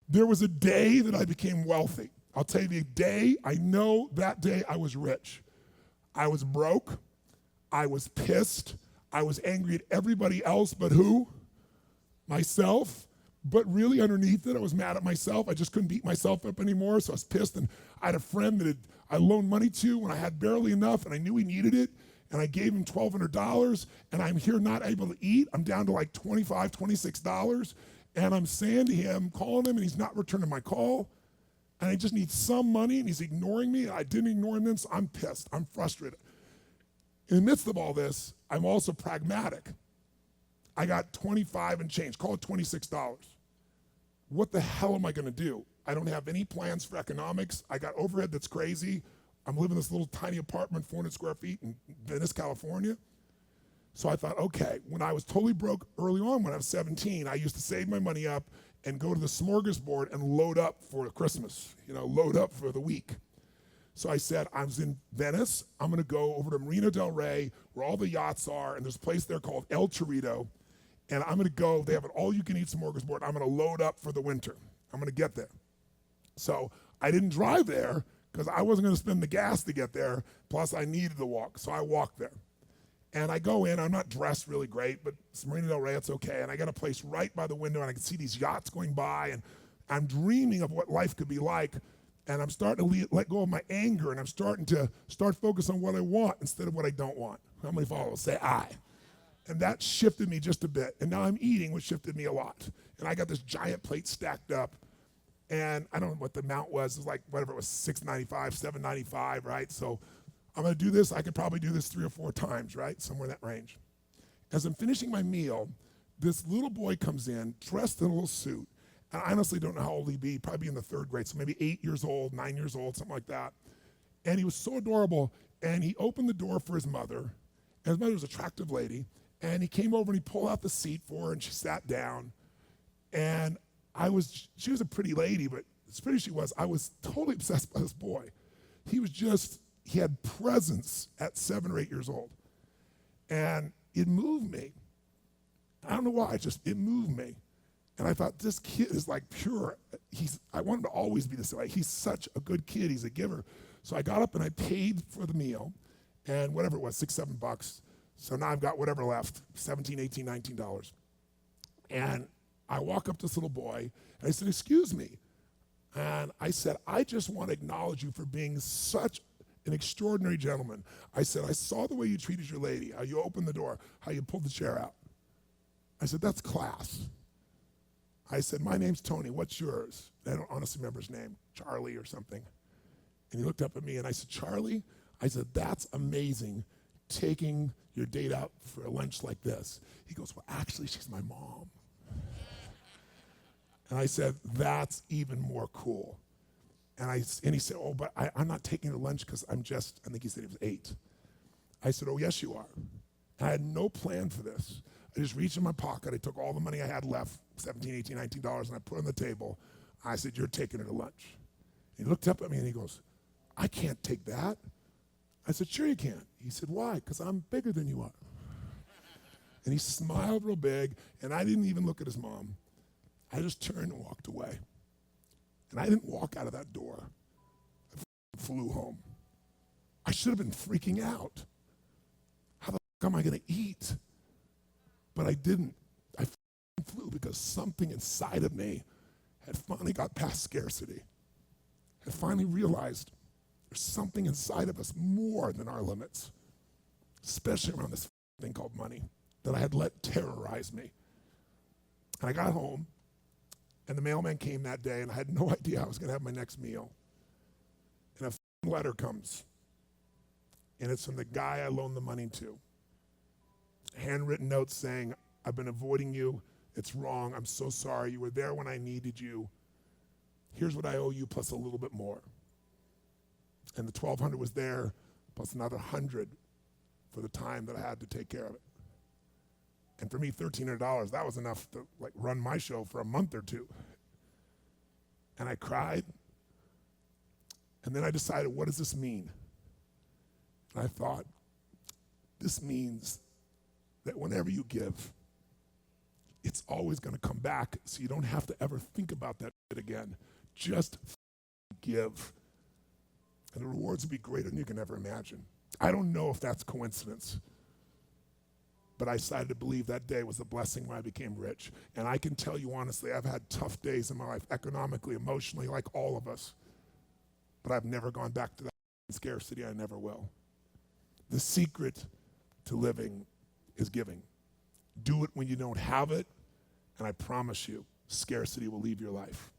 There was a day that I became wealthy. I'll tell you the day, I know that day I was rich. I was broke, I was pissed, I was angry at everybody else but who? Myself. But really underneath it, I was mad at myself. I just couldn't beat myself up anymore, so I was pissed. And I had a friend that I loaned money to when I had barely enough, and I knew he needed it, and I gave him $1,200, and I'm here not able to eat. I'm down to like $25, $26, and I'm saying to him, calling him, and he's not returning my call, and I just need some money, and he's ignoring me. I didn't ignore him, so I'm pissed. I'm frustrated. In the midst of all this, I'm also pragmatic. I got 25 and change, call it $26. What the hell am I gonna do? I don't have any plans for economics. I got overhead that's crazy. I'm living in this little tiny apartment, 400 square feet in Venice, California. So I thought, okay, when I was totally broke early on when I was 17, I used to save my money up and go to the smorgasbord and load up for Christmas, load up for the week. So I said, I was in Venice, I'm gonna go over to Marina del Rey, where all the yachts are, and there's a place there called El Torito, and I'm gonna go, they have an all-you-can-eat smorgasbord, I'm gonna load up for the winter. I'm gonna get there. So I didn't drive there, because I wasn't gonna spend the gas to get there, plus I needed to walk, so I walked there. And I go in, I'm not dressed really great, but it's Marina del Rey, it's okay, and I got a place right by the window, and I can see these yachts going by, and I'm dreaming of what life could be like, and I'm starting to let go of my anger, and I'm starting to focus on what I want instead of what I don't want. How many follow? Say I. And that shifted me just a bit. And now I'm eating, which shifted me a lot. And I got this giant plate stacked up. And I don't know what the amount was. It was like, whatever it was, $6.95, $7.95, right? So I'm gonna do this. I could probably do this 3 or 4 times, right? Somewhere in that range. As I'm finishing my meal, this little boy comes in, dressed in a little suit. And I honestly don't know how old he'd be, probably in the 3rd grade, so maybe 8 years old, 9 years old, something like that. And he was so adorable, and he opened the door for his mother, and his mother was an attractive lady, and he came over and he pulled out the seat for her, and she sat down, and she was a pretty lady, but as pretty as she was, I was totally obsessed by this boy. He had presence at 7 or 8 years old, and it moved me. I don't know why, it moved me. And I thought, this kid is like pure. I want him to always be this way. He's such a good kid, he's a giver. So I got up and I paid for the meal, and whatever it was, $6, $7. So now I've got whatever left, $17, $18, $19. And I walk up to this little boy, and I said, excuse me. And I said, I just want to acknowledge you for being such an extraordinary gentleman. I said, I saw the way you treated your lady, how you opened the door, how you pulled the chair out. I said, that's class. I said, my name's Tony, what's yours? I don't honestly remember his name, Charlie or something. And he looked up at me and I said, Charlie? I said, that's amazing, taking your date out for a lunch like this. He goes, well, actually, she's my mom. And I said, that's even more cool. And he said, oh, but I'm not taking her lunch because I think he said he was 8. I said, oh, yes, you are. And I had no plan for this. I just reached in my pocket, I took all the money I had left, $17, $18, $19, and I put it on the table. I said, you're taking her to lunch. He looked up at me and he goes, I can't take that. I said, sure you can. He said, why? Because I'm bigger than you are. And he smiled real big, and I didn't even look at his mom. I just turned and walked away. And I didn't walk out of that door. I flew home. I should have been freaking out. How the fuck am I gonna eat? But I didn't. I flew because something inside of me had finally got past scarcity. Had finally realized there's something inside of us more than our limits, especially around this thing called money that I had let terrorize me. And I got home, and the mailman came that day, and I had no idea I was gonna have my next meal. And a letter comes, and it's from the guy I loaned the money to. Handwritten notes saying, I've been avoiding you, it's wrong, I'm so sorry, you were there when I needed you. Here's what I owe you plus a little bit more. And the $1,200 was there, plus another $100 for the time that I had to take care of it. And for me, $1,300, that was enough to run my show for a month or 2. And I cried, and then I decided, what does this mean? And I thought, this means that whenever you give, it's always going to come back, so you don't have to ever think about that shit again. Just give. And the rewards will be greater than you can ever imagine. I don't know if that's coincidence, but I decided to believe that day was a blessing when I became rich. And I can tell you honestly, I've had tough days in my life, economically, emotionally, like all of us. But I've never gone back to that scarcity. I never will. The secret to living is giving. Do it when you don't have it, and I promise you, scarcity will leave your life.